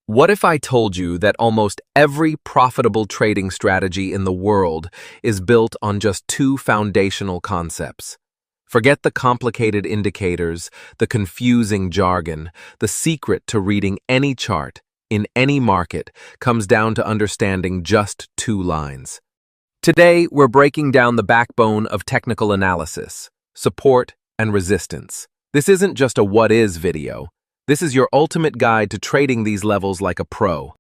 What if I told you that almost every profitable trading strategy in the world is built on just two foundational concepts? Forget the complicated indicators, the confusing jargon. The secret to reading any chart in any market comes down to understanding just two lines. Today, we're breaking down the backbone of technical analysis, support and resistance. This isn't just a what is video. This is your ultimate guide to trading these levels like a pro.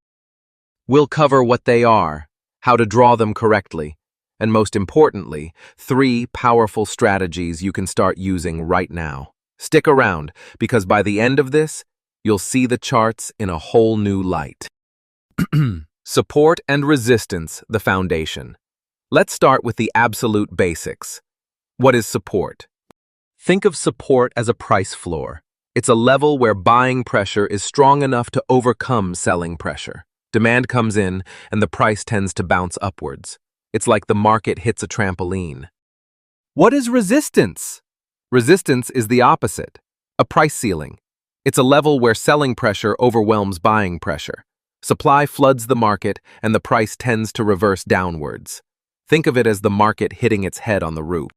We'll cover what they are, how to draw them correctly, and most importantly, 3 powerful strategies you can start using right now. Stick around, because by the end of this, you'll see the charts in a whole new light. Support and resistance, the foundation. Let's start with the absolute basics. What is support? Think of support as a price floor. It's a level where buying pressure is strong enough to overcome selling pressure. Demand comes in, and the price tends to bounce upwards. It's like the market hits a trampoline. What is resistance? Resistance is the opposite, a price ceiling. It's a level where selling pressure overwhelms buying pressure. Supply floods the market, and the price tends to reverse downwards. Think of it as the market hitting its head on the roof.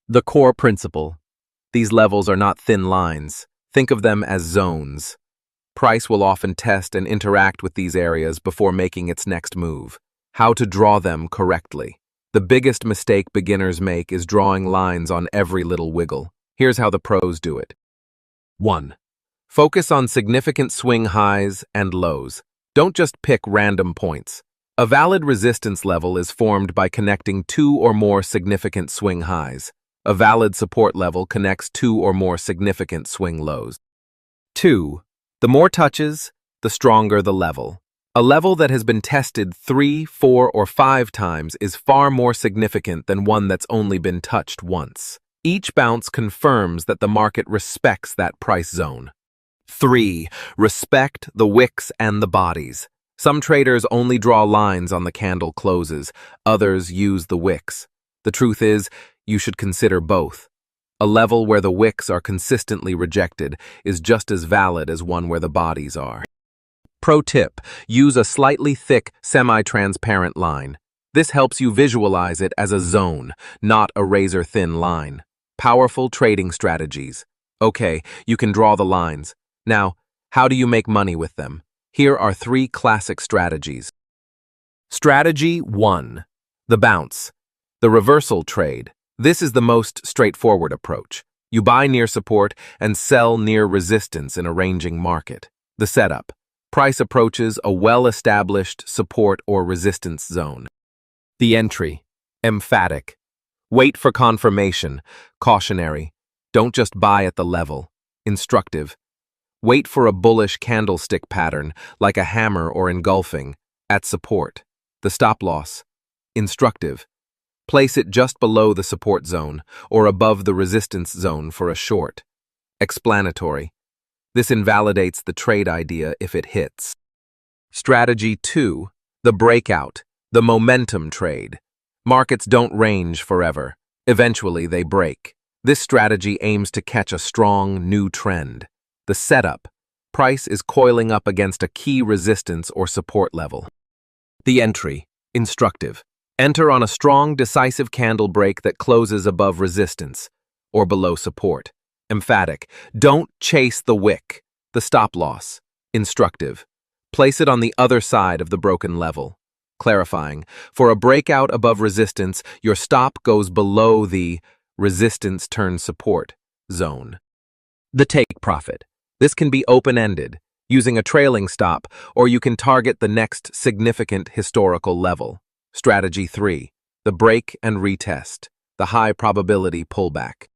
The core principle. These levels are not thin lines. Think of them as zones. Price will often test and interact with these areas before making its next move. How to draw them correctly. The biggest mistake beginners make is drawing lines on every little wiggle. Here's how the pros do it. 1. Focus on significant swing highs and lows. Don't just pick random points. A valid resistance level is formed by connecting 2 or more significant swing highs. A valid support level connects 2 or more significant swing lows. 2. The more touches, the stronger the level. A level that has been tested 3, 4, or 5 times is far more significant than one that's only been touched once. Each bounce confirms that the market respects that price zone. 3. Respect the wicks and the bodies. Some traders only draw lines on the candle closes, others use the wicks. The truth is, you should consider both. A level where the wicks are consistently rejected is just as valid as one where the bodies are. Pro tip: use a slightly thick, semi-transparent line. This helps you visualize it as a zone, not a razor-thin line. Powerful trading strategies. Okay, you can draw the lines. Now, how do you make money with them? Here are 3 classic strategies. Strategy 1. The bounce. The reversal trade. This is the most straightforward approach. You buy near support and sell near resistance in a ranging market. The setup. Price approaches a well-established support or resistance zone. The entry. Emphatic. Wait for confirmation. Cautionary. Don't just buy at the level. Instructive. Wait for a bullish candlestick pattern, like a hammer or engulfing, at support. The stop loss. Instructive. Place it just below the support zone or above the resistance zone for a short. Explanatory. This invalidates the trade idea if it hits. Strategy 2. The breakout, the momentum trade. Markets don't range forever. Eventually, they break. This strategy aims to catch a strong, new trend. The setup. Price is coiling up against a key resistance or support level. The entry. Instructive. Enter on a strong, decisive candle break that closes above resistance or below support. Emphatic. Don't chase the wick. The stop loss. Instructive. Place it on the other side of the broken level. Clarifying. For a breakout above resistance, your stop goes below the resistance turn support zone. The take profit. This can be open-ended, using a trailing stop, or you can target the next significant historical level. Strategy 3. The break and retest, the high probability pullback.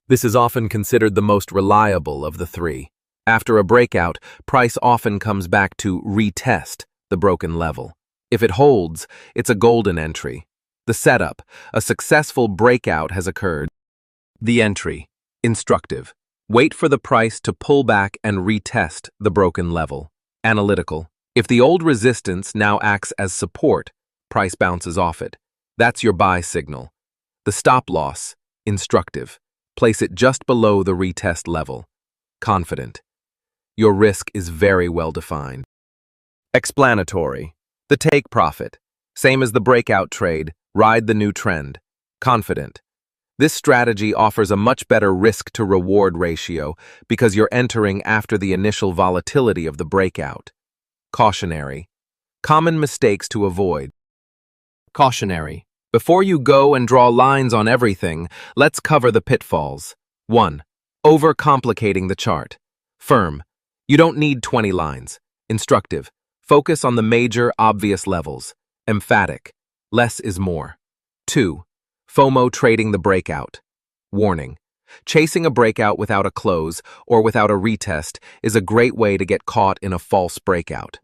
This is often considered the most reliable of the 3. After a breakout, price often comes back to retest the broken level. If it holds, it's a golden entry. The setup, a successful breakout has occurred. The entry. Instructive. Wait for the price to pull back and retest the broken level. Analytical. If the old resistance now acts as support, price bounces off it. That's your buy signal. The stop loss. Instructive. Place it just below the retest level. Confident. Your risk is very well defined. Explanatory. The take profit. Same as the breakout trade, ride the new trend. Confident. This strategy offers a much better risk-to-reward ratio because you're entering after the initial volatility of the breakout. Cautionary. Common mistakes to avoid. Cautionary. Before you go and draw lines on everything, let's cover the pitfalls. 1. Overcomplicating the chart. Firm. You don't need 20 lines. Instructive. Focus on the major, obvious levels. Emphatic. Less is more. 2. FOMO trading the breakout. Warning. Chasing a breakout without a close or without a retest is a great way to get caught in a false breakout.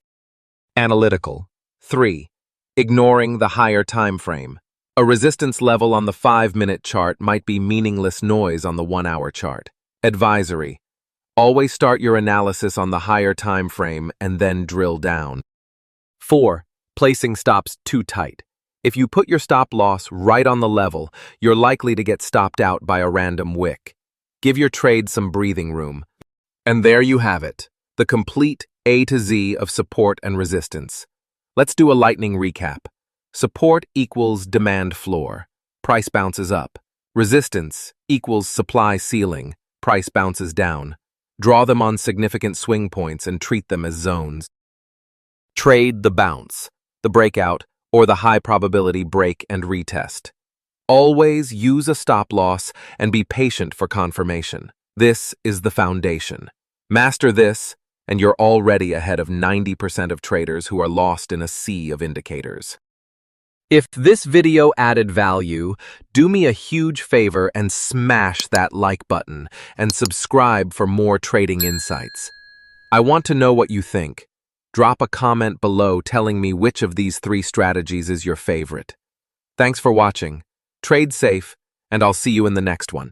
Analytical. 3. Ignoring the higher time frame. A resistance level on the 5-minute chart might be meaningless noise on the 1-hour chart. Advisory. Always start your analysis on the higher time frame and then drill down. 4. Placing stops too tight. If you put your stop loss right on the level, you're likely to get stopped out by a random wick. Give your trade some breathing room. And there you have it, the complete A to Z of support and resistance. Let's do a lightning recap. Support equals demand floor. Price bounces up. Resistance equals supply ceiling. Price bounces down. Draw them on significant swing points and treat them as zones. Trade the bounce, the breakout, or the high probability break and retest. Always use a stop loss and be patient for confirmation. This is the foundation. Master this, and you're already ahead of 90% of traders who are lost in a sea of indicators. If this video added value, do me a huge favor and smash that like button and subscribe for more trading insights. I want to know what you think. Drop a comment below telling me which of these 3 strategies is your favorite. Thanks for watching. Trade safe, and I'll see you in the next one.